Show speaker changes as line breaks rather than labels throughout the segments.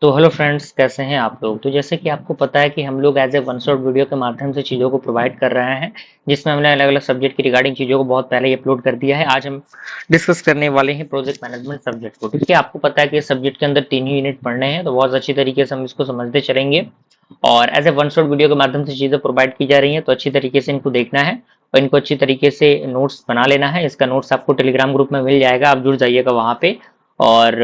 तो hello friends, कैसे हैं आप लोग। तो जैसे कि आपको पता है कि हम लोग as a one shot video के माध्यम से चीज़ों को प्रोवाइड कर रहे हैं, जिसमें हमने अलग अलग सब्जेक्ट की रिगार्डिंग चीज़ों को बहुत पहले ही अपलोड कर दिया है। आज हम डिस्कस करने वाले हैं प्रोजेक्ट मैनेजमेंट सब्जेक्ट को। ठीक है, आपको पता है कि इस सब्जेक्ट के अंदर 3 ही यूनिट पढ़ने हैं, तो बहुत अच्छी तरीके से हम इसको समझते चलेंगे। और as a one shot video के माध्यम से चीज़ें प्रोवाइड की जा रही हैं, तो अच्छी तरीके से इनको देखना है और इनको अच्छी तरीके से नोट्स बना लेना है। इसका नोट्स आपको टेलीग्राम ग्रुप में मिल जाएगा, आप जुड़ जाइएगा वहाँ पे। और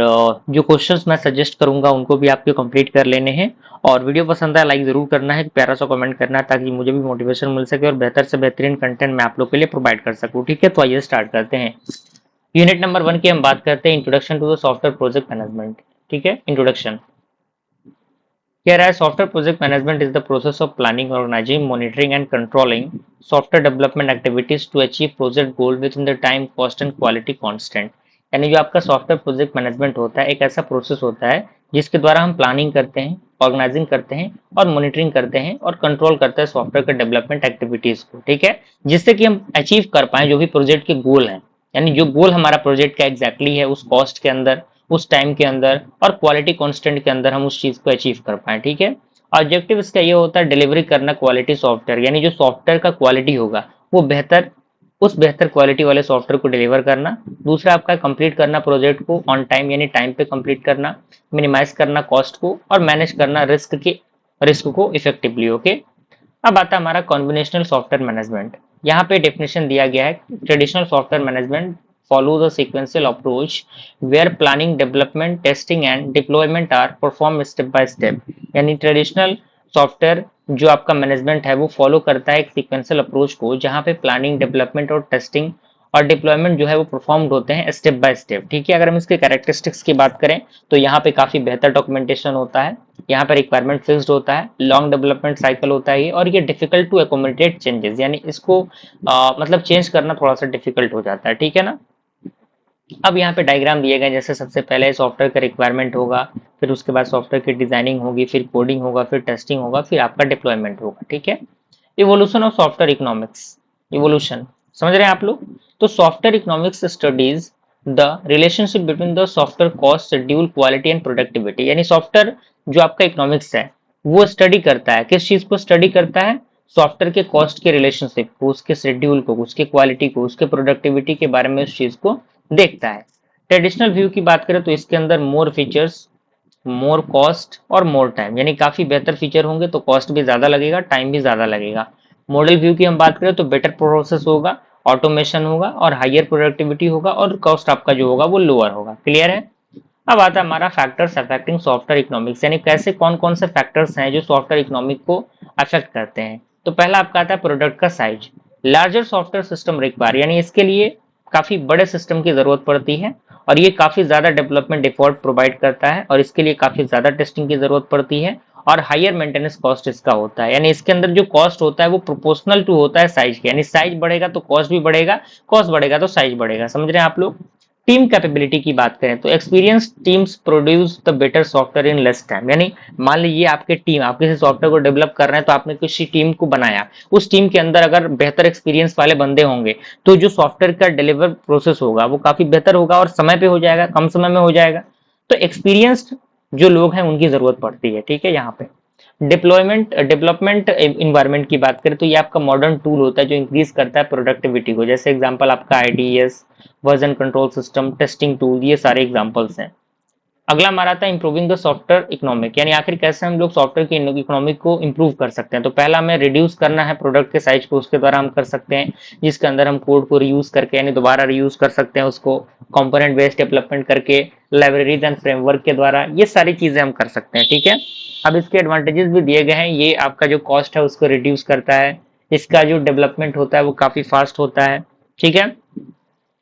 जो क्वेश्चंस मैं सजेस्ट करूंगा उनको भी आपको कंप्लीट कर लेने हैं। और वीडियो पसंद आया लाइक जरूर करना है, प्यारा सा कमेंट करना है, ताकि मुझे भी मोटिवेशन मिल सके और बेहतर से बेहतरीन कंटेंट मैं आप लोग के लिए प्रोवाइड कर सकूं। ठीक है, तो आइए स्टार्ट करते हैं। यूनिट नंबर 1 की हम बात करते हैं, introduction to the software project management. ठीक है, इंट्रोडक्शन कह रहा है software project management is the process of planning, organizing, monitoring and controlling software development activities to achieve project goal within the time, cost and quality constant. यानी जो आपका software project management होता है, एक ऐसा प्रोसेस होता है जिसके द्वारा हम प्लानिंग करते हैं, ऑर्गेनाइजिंग करते हैं और मॉनिटरिंग करते हैं और कंट्रोल करते हैं सॉफ्टवेयर के डेवलपमेंट एक्टिविटीज को। ठीक है, जिससे कि हम अचीव कर पाए जो भी प्रोजेक्ट के गोल हैं, यानी जो गोल हमारा प्रोजेक्ट का एग्जैक्टली है, उस कॉस्ट के अंदर, उस टाइम के अंदर और क्वालिटी कांस्टेंट के अंदर हम उस चीज को अचीव कर पाए। ठीक है, ऑब्जेक्टिव इसका ये होता है डिलीवरी करना क्वालिटी सॉफ्टवेयर, यानी जो सॉफ्टवेयर का क्वालिटी होगा वो बेहतर, उस बेहतर क्वालिटी वाले सॉफ्टवेयर को डिलीवर करना। दूसरा आपका कंप्लीट करना प्रोजेक्ट को ऑन टाइम, यानी टाइम पे कंप्लीट करना, मिनिमाइज करना कॉस्ट को और मैनेज करना रिस्क को इफेक्टिवली। ओके, अब आता है हमारा कॉम्बिनेशनल सॉफ्टवेयर मैनेजमेंट। यहाँ पे डेफिनेशन दिया गया है, traditional software management follow the sequential approach where planning, development, testing and deployment are performed step by step। यानी ट्रेडिशनल सॉफ्टवेयर जो आपका मैनेजमेंट है वो फॉलो करता है एक सीक्वेंशियल अप्रोच को, जहाँ पे प्लानिंग, डेवलपमेंट और टेस्टिंग और डिप्लॉयमेंट जो है वो परफॉर्म्ड होते हैं स्टेप बाय स्टेप। ठीक है, अगर हम इसके कैरेक्टरिस्टिक्स की बात करें तो यहाँ पे काफी बेहतर डॉक्यूमेंटेशन होता है, यहाँ पर रिक्वायरमेंट फिक्स्ड होता है, लॉन्ग डेवलपमेंट साइकिल होता है और ये डिफिकल्ट टू एकोमोडेट चेंजेस, यानी इसको मतलब चेंज करना थोड़ा सा डिफिकल्ट हो जाता है। ठीक है ना। अब यहाँ पे डायग्राम दिए गए, जैसे सबसे पहले सॉफ्टवेयर का रिक्वायरमेंट होगा, फिर उसके बाद सॉफ्टवेयर की डिजाइनिंग होगी, फिर कोडिंग होगा, फिर टेस्टिंग होगा, फिर आपका डिप्लॉयमेंट होगा। ठीक है, evolution of software economics. Evolution समझ रहे हैं आप लोग। तो software economics studies the relationship between the software cost, schedule, quality and productivity. यानी सॉफ्टवेयर जो आपका इकोनॉमिक्स है वो स्टडी करता है, किस चीज को स्टडी करता है, सॉफ्टवेयर के कॉस्ट के रिलेशनशिप को, उसके शेड्यूल को, उसके क्वालिटी को, उसके प्रोडक्टिविटी के बारे में उस चीज को देखता है। ट्रेडिशनल व्यू की बात करें तो इसके अंदर मोर फीचर्स, मोर कॉस्ट और मोर टाइम, यानी काफी बेहतर फीचर होंगे तो कॉस्ट भी ज्यादा लगेगा, टाइम भी ज्यादा लगेगा। मॉडल व्यू की हम बात करें तो बेटर प्रोसेस होगा, ऑटोमेशन होगा और हायर प्रोडक्टिविटी होगा और कॉस्ट आपका जो होगा वो लोअर होगा। क्लियर है। अब आता है हमारा फैक्टर्स अफेक्टिंग सॉफ्टवेयर इकोनॉमिक्स, यानी कैसे कौन कौन से फैक्टर्स हैं जो सॉफ्टवेयर इकोनॉमिक को अफेक्ट करते हैं। तो पहला आपका आता है प्रोडक्ट का size. Larger software system require, यानी इसके लिए काफी बड़े सिस्टम की जरूरत पड़ती है और ये काफी ज्यादा डेवलपमेंट एफर्ट प्रोवाइड करता है और इसके लिए काफी ज्यादा टेस्टिंग की जरूरत पड़ती है और हायर मेंटेनेंस कॉस्ट इसका होता है। यानी इसके अंदर जो कॉस्ट होता है वो प्रोपोर्शनल टू होता है साइज के, यानी साइज बढ़ेगा तो कॉस्ट भी बढ़ेगा, कॉस्ट बढ़ेगा तो साइज बढ़ेगा। समझ रहे हैं आप लोग। टीम कैपेबिलिटी की बात करें तो experience teams produce the better software in less time. यानी मान लीजिए आपके टीम, आप किसी सॉफ्टवेयर को डेवलप कर रहे हैं तो आपने किसी टीम को बनाया, उस टीम के अंदर अगर बेहतर एक्सपीरियंस वाले बंदे होंगे तो जो सॉफ्टवेयर का डिलीवर प्रोसेस होगा वो काफी बेहतर होगा और समय पे हो जाएगा, कम समय में हो जाएगा। तो एक्सपीरियंस्ड जो लोग हैं उनकी जरूरत पड़ती है। ठीक है, यहाँ पे डिप्लॉयमेंट, डेवलपमेंट इन्वायरमेंट की बात करें तो ये आपका मॉडर्न टूल होता है जो इंक्रीज करता है प्रोडक्टिविटी को। जैसे एग्जांपल आपका IDs, version control system, testing tool, ये सारे एग्जांपल्स हैं। अगला हमारा आता है इंप्रूविंग द सॉफ्टवेयर इकोनॉमिक, यानी आखिर कैसे हम लोग सॉफ्टवेयर की इकोनॉमिक को इंप्रूव कर सकते हैं। तो पहला हमें रिड्यूस करना है प्रोडक्ट के साइज को, उसके द्वारा हम कर सकते हैं, जिसके अंदर हम कोड को रीयूज करके, यानी दोबारा रीयूज कर सकते हैं उसको, कंपोनेंट बेस्ड डेवलपमेंट करके, लाइब्रेरीज एंड फ्रेमवर्क के द्वारा, ये सारी चीजें हम कर सकते हैं। ठीक है, अब इसके एडवांटेजेस भी दिए गए हैं। ये आपका जो कॉस्ट है उसको रिड्यूस करता है, इसका जो डेवलपमेंट होता है वो काफी फास्ट होता है। ठीक है,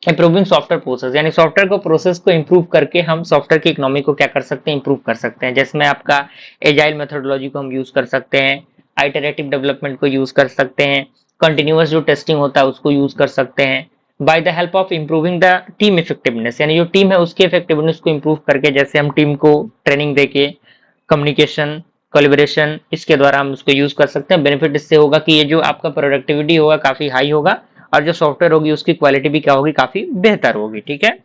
इंप्रूविंग सॉफ्टवेयर प्रोसेस, यानी सॉफ्टवेयर को प्रोसेस को इंप्रूव करके हम सॉफ्टवेयर की इकोनॉमी को क्या कर सकते हैं, इंप्रूव कर सकते हैं। जिसमें आपका एजाइल मेथोडोलॉजी को हम यूज कर सकते हैं, आइटरेटिव डेवलपमेंट को यूज कर सकते हैं, कंटिन्यूअस जो टेस्टिंग होता है उसको यूज कर सकते हैं। By the help of improving the team effectiveness, यानी जो टीम है उसकी इफेक्टिवनेस को इंप्रूव करके, जैसे हम टीम को ट्रेनिंग देके, कम्युनिकेशन, कोलिब्रेशन, इसके द्वारा हम उसको यूज कर सकते हैं। बेनिफिट इससे होगा कि ये जो आपका प्रोडक्टिविटी होगा काफी हाई होगा और जो सॉफ्टवेयर होगी उसकी क्वालिटी भी क्या होगी, काफी बेहतर होगी। ठीक है,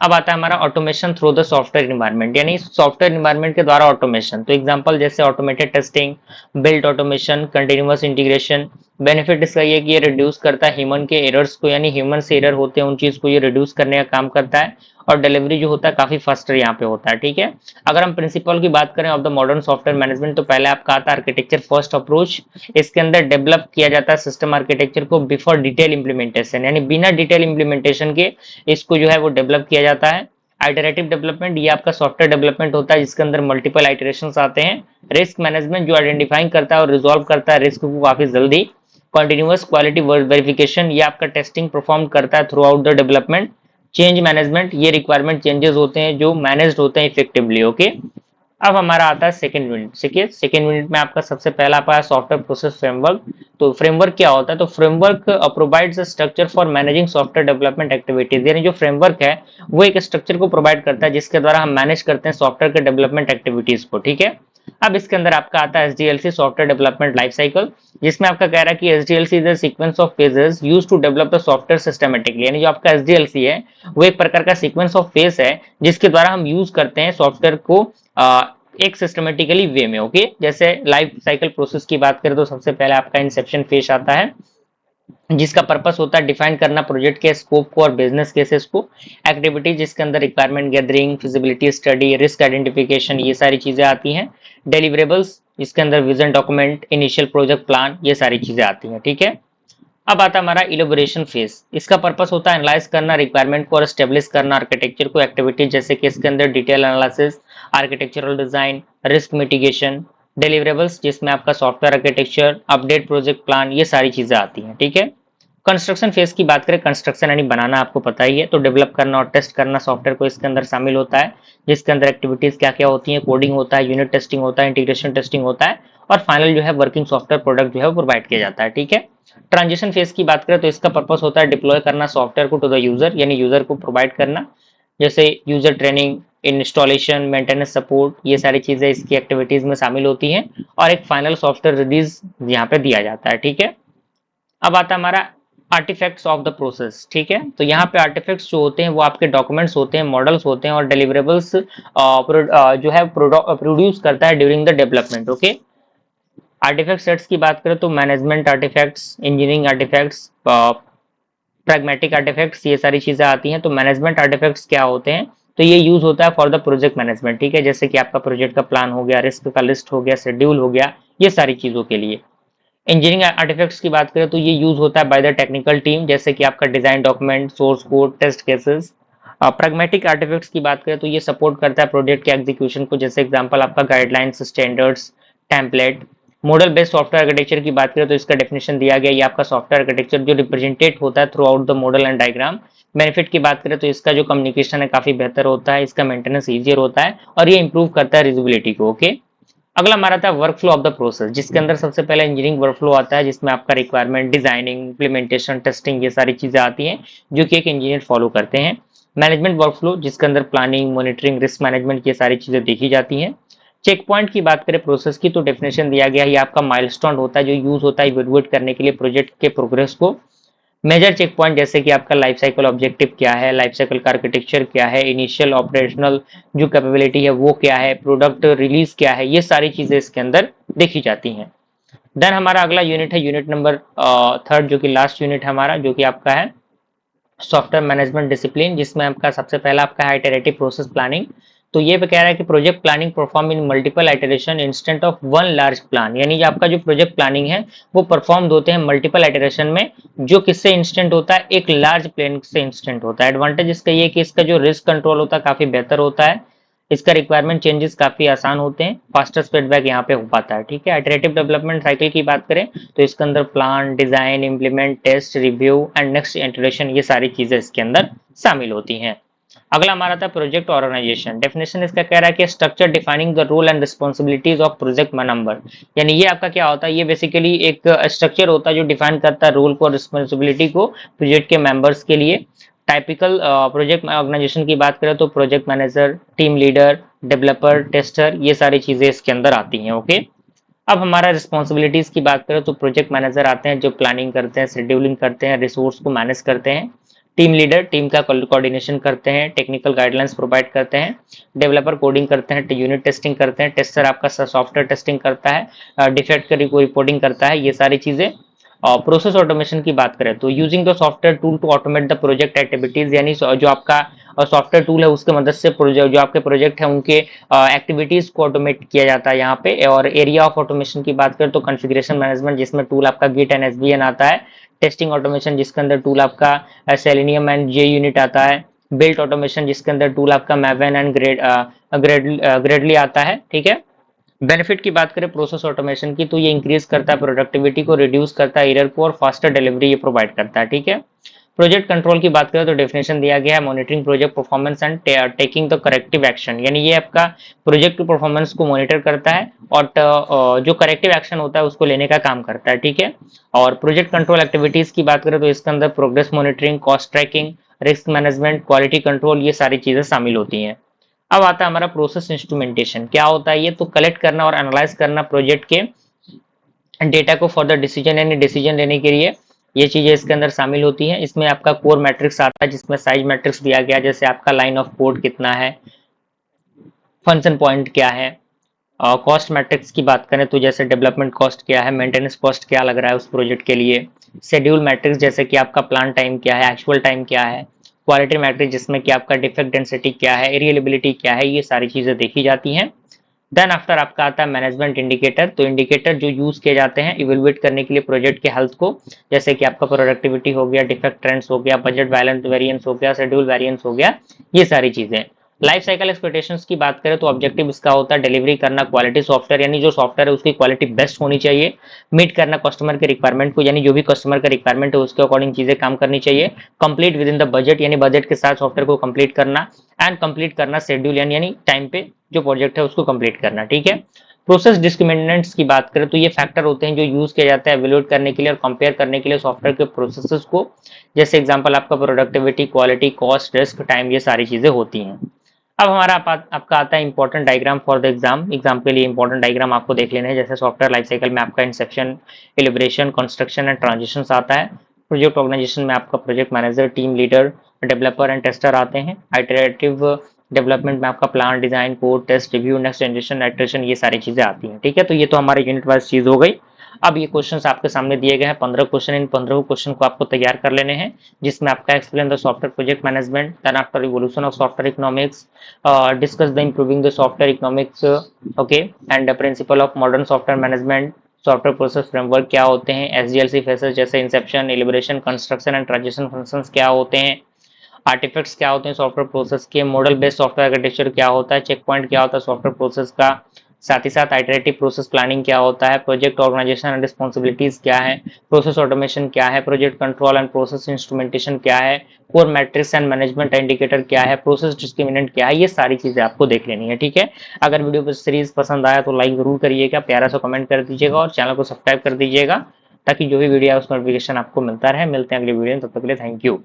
अब आता है हमारा automation through the software environment, यानी सॉफ्टवेयर इन्वायरमेंट के द्वारा ऑटोमेशन। तो एग्जांपल जैसे automated testing, built automation, continuous integration. Benefit इसका ये है कि ये रिड्यूस करता है ह्यूमन के एरर्स को, यानी ह्यूमन से एरर होते हैं उन चीज को ये रिड्यूस करने का काम करता है, और डिलीवरी जो होता है काफी फास्टर यहाँ पे होता है। ठीक है, अगर हम प्रिंसिपल की बात करें of the modern software management, तो पहले आपका आता है आर्किटेक्चर फर्स्ट अप्रोच। इसके अंदर डेवलप किया जाता है सिस्टम आर्किटेक्चर को बिफोर डिटेल इंप्लीमेंटेशन, यानी बिना डिटेल इंप्लीमेंटेशन के इसको जो है वो डेवलप किया जाता है। आइटरेटिव डेवलपमेंट, ये आपका सॉफ्टवेयर डेवलपमेंट होता है जिसके अंदर मल्टीपल आइटरेशंस आते हैं। रिस्क मैनेजमेंट, जो आइडेंटिफाइंग करता है और रिजॉल्व करता है रिस्क को काफी जल्दी। कंटिन्यूअस क्वालिटी वेरिफिकेशन, ये आपका टेस्टिंग परफॉर्म करता है through out the development. Change management, ये रिक्वायरमेंट चेंजेस होते हैं जो मैनेज्ड होते हैं इफेक्टिवली। ओके, अब हमारा आता है सेकंड यूनिट। देखिए सेकंड यूनिट में आपका सबसे पहला आपका है सॉफ्टवेयर प्रोसेस फ्रेमवर्क। तो फ्रेमवर्क क्या होता है? तो framework provides a structure for managing software development activities, यानी जो फ्रेमवर्क है वो एक स्ट्रक्चर को प्रोवाइड करता है जिसके द्वारा हम मैनेज करते हैं सॉफ्टवेयर के डेवलपमेंट एक्टिविटीज को। ठीक है, अब इसके अंदर आपका आता है SDLC, software development life cycle, जिसमें आपका कह रहा है कि SDLC is a sequence of phases used to develop the software systematically, यानी जो आपका एसडीएलसी है वो एक प्रकार का सीक्वेंस ऑफ फेज है जिसके द्वारा हम यूज करते हैं सॉफ्टवेयर को एक सिस्टमेटिकली वे में। ओके, जैसे लाइफ साइकिल प्रोसेस की बात करें तो सबसे पहले आपका इंसेप्शन फेज आता है जिसका पर्पस होता है डिफाइन करना प्रोजेक्ट के स्कोप को और बिजनेस केसेस को। एक्टिविटी जिसके अंदर requirement gathering, feasibility study, risk identification, ये सारी चीजें आती हैं। डिलीवरेबल्स, इसके अंदर vision document, initial project plan, ये सारी चीजें आती हैं। ठीक है, अब आता है हमारा इलेबोरेशन फेज। इसका पर्पस होता है एनालाइज करना रिक्वायरमेंट को और स्टेब्लिश करना आर्किटेक्चर को। एक्टिविटी जैसे कि इसके अंदर detail analysis, architectural design, risk mitigation. Deliverables जिसमें आपका software architecture, update project plan, ये सारी चीजें आती हैं। ठीक है, कंस्ट्रक्शन फेज की बात करें, कंस्ट्रक्शन यानी बनाना आपको पता ही है, तो डेवलप करना और टेस्ट करना सॉफ्टवेयर को इसके अंदर शामिल होता है, जिसके अंदर एक्टिविटीज क्या क्या होती हैं, कोडिंग होता है, यूनिट टेस्टिंग होता है, इंटीग्रेशन टेस्टिंग होता है, और फाइनल जो है वर्किंग सॉफ्टवेयर प्रोडक्ट जो है वो प्रोवाइड किया जाता है। ठीक है, ट्रांजिशन फेज की बात करें तो इसका पर्पस होता है डिप्लॉय करना सॉफ्टवेयर को टू द यूजर, यानी यूजर को प्रोवाइड करना, जैसे user training, installation, maintenance, support, ये सारी चीजें इसकी एक्टिविटीज में शामिल होती हैं, और एक फाइनल सॉफ्टवेयर रिलीज यहाँ पे दिया जाता है। ठीक है, अब आता है हमारा आर्टिफैक्ट्स ऑफ द प्रोसेस। ठीक है, तो यहाँ पे आर्टिफैक्ट्स जो होते हैं वो आपके डॉक्यूमेंट्स होते हैं, मॉडल्स होते हैं, और डिलीवरेबल्स जो है प्रोड्यूस करता है during the development. Okay, artifact sets की बात करें तो management artifacts, engineering artifacts, pragmatic artifacts, ये सारी चीजें आती हैं। तो मैनेजमेंट आर्टिफैक्ट्स क्या होते हैं? तो ये यूज होता है फॉर द प्रोजेक्ट मैनेजमेंट। ठीक है, जैसे कि आपका प्रोजेक्ट का प्लान हो गया, रिस्क का लिस्ट हो गया, शेड्यूल हो गया, ये सारी चीजों के लिए। इंजीनियरिंग आर्टिफैक्ट्स की बात करें तो ये यूज होता है बाय द टेक्निकल टीम, जैसे कि आपका design document, source code, test cases. Pragmatic artifacts की बात करें तो ये सपोर्ट करता है प्रोजेक्ट के एग्जीक्यूशन को, जैसे एग्जांपल आपका guidelines, standards, template. Model based software architecture की बात करें तो इसका डेफिनेशन दिया गया, ये आपका सॉफ्टवेयर आर्किटेक्चर जो रिप्रेजेंटेट होता है through out the model and diagram. Benefit की बात करें तो इसका जो कम्युनिकेशन है काफी बेहतर होता है, इसका मेंटेनेंस ईजियर होता है, और ये इंप्रूव करता है रिजबिलिटी को। ओके, अगला हमारा था work flow of the process, जिसके अंदर सबसे पहले इंजीनियरिंग वर्क फ्लो आता है, जिसमें आपका रिक्वायरमेंट, डिजाइनिंग, इम्प्लीमेंटेशन, टेस्टिंग, ये सारी चीजें आती हैं जो कि एक इंजीनियर फॉलो करते हैं। मैनेजमेंट वर्क फ्लो, जिसके अंदर प्लानिंग, मॉनिटरिंग, रिस्क मैनेजमेंट, ये सारी चीजें देखी जाती हैं। चेक पॉइंट की बात करें प्रोसेस की तो डेफिनेशन दिया गया है, ये आपका माइलस्टोन होता है जो यूज होता है इवेलुएट करने के लिए प्रोजेक्ट के प्रोग्रेस को। मेजर चेक पॉइंट जैसे कि आपका लाइफ साइकिल ऑब्जेक्टिव क्या है, लाइफ साइकिल का आर्किटेक्चर क्या है, इनिशियल ऑपरेशनल जो कैपेबिलिटी है वो क्या है, प्रोडक्ट रिलीज क्या है, ये सारी चीजें इसके अंदर देखी जाती हैं। देन हमारा अगला यूनिट है यूनिट नंबर थर्ड, जो कि लास्ट यूनिट है हमारा, जो कि आपका है सॉफ्टवेयर मैनेजमेंट डिसिप्लिन, जिसमें आपका सबसे पहला आपका है इटरेटिव प्रोसेस प्लानिंग। तो ये कह रहा है कि project planning perform in multiple iteration instant of one large plan, यानी कि आपका जो प्रोजेक्ट प्लानिंग है वो परफॉर्म होते हैं मल्टीपल इटरेशन में, जो किससे इंस्टेंट होता है, एक लार्ज प्लान से इंस्टेंट होता है। एडवांटेज इसका ये कि इसका जो रिस्क कंट्रोल होता है काफी बेहतर होता है, इसका रिक्वायरमेंट चेंजेस काफी आसान होते हैं, फास्टेस्ट फीडबैक यहाँ पे हो पाता है। ठीक है, इटरेटिव डेवलपमेंट साइकिल की बात करें तो इसके अंदर plan, design, implement, test, review and next integration, ये सारी चीजें इसके अंदर शामिल होती हैं। अगला हमारा था प्रोजेक्ट ऑर्गेनाइजेशन। डेफिनेशन इसका कह रहा है कि structure defining the role and responsibilities of project member, यानी ये आपका क्या होता है, ये बेसिकली एक स्ट्रक्चर होता है जो डिफाइन करता है रोल को और रिस्पॉन्सिबिलिटी को प्रोजेक्ट के मेंबर्स के लिए। टाइपिकल प्रोजेक्ट ऑर्गेनाइजेशन की बात करें तो project manager, team leader, developer, tester, ये सारी चीजें इसके अंदर आती हैं। ओके, अब हमारा रिस्पॉन्सिबिलिटीज की बात करें तो प्रोजेक्ट मैनेजर आते हैं जो प्लानिंग करते हैं, शेड्यूलिंग करते हैं, रिसोर्स को मैनेज करते हैं। टीम लीडर टीम का कोऑर्डिनेशन करते हैं, टेक्निकल गाइडलाइंस प्रोवाइड करते हैं, डेवलपर कोडिंग करते हैं, यूनिट टेस्टिंग करते हैं, टेस्टर आपका सॉफ्टवेयर टेस्टिंग करता है, डिफेक्ट की रिपोर्टिंग करता है, ये सारी चीजें। और प्रोसेस ऑटोमेशन की बात करें तो using the software tool to automate the project activities, यानी जो आपका सॉफ्टवेयर टूल है उसके मदद से प्रोजेक्ट जो आपके प्रोजेक्ट है उनके एक्टिविटीज को ऑटोमेट किया जाता है यहाँ पे। और एरिया ऑफ ऑटोमेशन की बात करें तो कॉन्फ़िगरेशन मैनेजमेंट, जिसमें टूल आपका गिट एंड एसवीएन आता है, टेस्टिंग ऑटोमेशन जिसके अंदर टूल आपका सेलेनियम एंड जे यूनिट आता है, बिल्ट ऑटोमेशन जिसके अंदर टूल आपका मैवेन एंड ग्रेडली आता है, ठीक है। बेनिफिट की बात करें प्रोसेस ऑटोमेशन की तो ये इंक्रीज करता है प्रोडक्टिविटी को, रिड्यूस करता है एरर को और फास्टर डिलीवरी ये प्रोवाइड करता है, ठीक है। प्रोजेक्ट कंट्रोल की बात करें तो डेफिनेशन दिया गया है monitoring project performance and taking the corrective action, यानी ये आपका प्रोजेक्ट की परफॉर्मेंस को मॉनिटर करता है और जो करेक्टिव एक्शन होता है उसको लेने का काम करता है, ठीक है। और प्रोजेक्ट कंट्रोल एक्टिविटीज की बात करें तो इसके अंदर progress monitoring, cost tracking, risk management, quality control, ये सारी चीजें शामिल होती हैं। अब आता है हमारा प्रोसेस इंस्ट्रूमेंटेशन। क्या होता है ये? तो कलेक्ट करना और एनालाइज करना प्रोजेक्ट के डेटा को फॉर द डिसीजन, यानी डिसीजन लेने के लिए ये चीजें इसके अंदर शामिल होती हैं। इसमें आपका कोर मैट्रिक्स आता है जिसमें साइज मैट्रिक्स दिया गया, जैसे आपका लाइन ऑफ कोड कितना है, फंक्शन पॉइंट क्या है। कॉस्ट मैट्रिक्स की बात करें तो जैसे डेवलपमेंट कॉस्ट क्या है, मेंटेनेंस कॉस्ट क्या लग रहा है उस प्रोजेक्ट के लिए। शेड्यूल मैट्रिक्स जैसे कि आपका प्लान टाइम क्या है, एक्चुअल टाइम क्या है। क्वालिटी मैट्रिक्स जिसमें कि आपका डिफेक्ट डेंसिटी क्या है, रियलेबिलिटी क्या है, ये सारी चीजें देखी जाती हैं। देन आफ्टर आपका आता है मैनेजमेंट इंडिकेटर। तो इंडिकेटर जो यूज किए जाते हैं इवेलुएट करने के लिए प्रोजेक्ट के हेल्थ को, जैसे कि आपका प्रोडक्टिविटी हो गया, डिफेक्ट ट्रेंड्स हो गया, बजट बैलेंस वेरिएंस हो गया, शेड्यूल वेरिएंस हो गया, ये सारी चीजें। लाइफ साइकिल एक्सपेक्टेशंस की बात करें तो ऑब्जेक्टिव इसका होता है डिलीवरी करना क्वालिटी सॉफ्टवेयर, यानी जो सॉफ्टवेयर है उसकी क्वालिटी बेस्ट होनी चाहिए। मीट करना कस्टमर के रिक्वायरमेंट को, यानी जो भी कस्टमर का रिक्वायरमेंट है उसके अकॉर्डिंग चीजें काम करनी चाहिए। Complete with in the budget, यानी बजट के साथ सॉफ्टवेयर को कंप्लीट करना। एंड कंप्लीट करना शेड्यूल, यानी टाइम पे जो प्रोजेक्ट है उसको कंप्लीट करना, ठीक है। प्रोसेस डिस्क्रिमिनेंट्स की बात करें तो ये फैक्टर होते हैं जो यूज किए जाते हैं एवेल्यूएट करने के लिए और कंपेयर करने के लिए सॉफ्टवेयर के प्रोसेसेस को। जैसे एग्जांपल आपका productivity, quality, cost, risk, time, ये सारी चीजें होती हैं। अब हमारा आपका आता है important diagram for the exam के लिए इंपॉर्टेंट डायग्राम आपको देख लेने हैं। जैसे सॉफ्टवेयर लाइफ साइकिल में आपका inception, elaboration, construction and transition आता है। प्रोजेक्ट ऑर्गेनाइजेशन में आपका project manager, team leader, developer and tester आते हैं। आइटरेटिव डेवलपमेंट में आपका plan, design, code, test, review, next generation, iteration, ये सारी चीजें आती हैं, ठीक है। तो ये तो हमारे यूनिट वाइज चीज हो गई। अब ये क्वेश्चंस आपके सामने दिए गए हैं 15 क्वेश्चन। इन 15 क्वेश्चन को आपको तैयार कर लेने हैं, जिसमें आपका explain the software project management, then after evolution of software economics, discuss the improving the software economics, okay, and principle of modern software management, software process framework क्या होते हैं, एसडीएलसी फेसेस जैसे inception, elaboration, construction and transition functions क्या होते हैं, artifacts क्या होते हैं सॉफ्टवेयर प्रोसेस के, मॉडल बेस्ड सॉफ्टवेयर आर्किटेक्चर क्या होता है, चेक पॉइंट क्या होता है सॉफ्टवेयर प्रोसेस का, साथ ही साथ आइटरेटिव प्रोसेस प्लानिंग क्या होता है, प्रोजेक्ट ऑर्गेनाइजेशन एंड रिस्पॉन्सिबिलिटीज क्या है, प्रोसेस ऑटोमेशन क्या है, project control and process instrumentation क्या है, core matrix and management indicator क्या है, प्रोसेस डिस्क्रिमिनेंट क्या है, ये सारी चीजें आपको देख लेनी है, ठीक है। अगर वीडियो पर सीरीज पसंद आया तो लाइक जरूर करिएगा, प्यारा सा कमेंट कर दीजिएगा और चैनल को सब्सक्राइब कर दीजिएगा, ताकि जो भी वीडियो है उसका नोटिफिकेशन आपको मिलता रहे। मिलते हैं अगली वीडियो में, तब तक के लिए थैंक यू।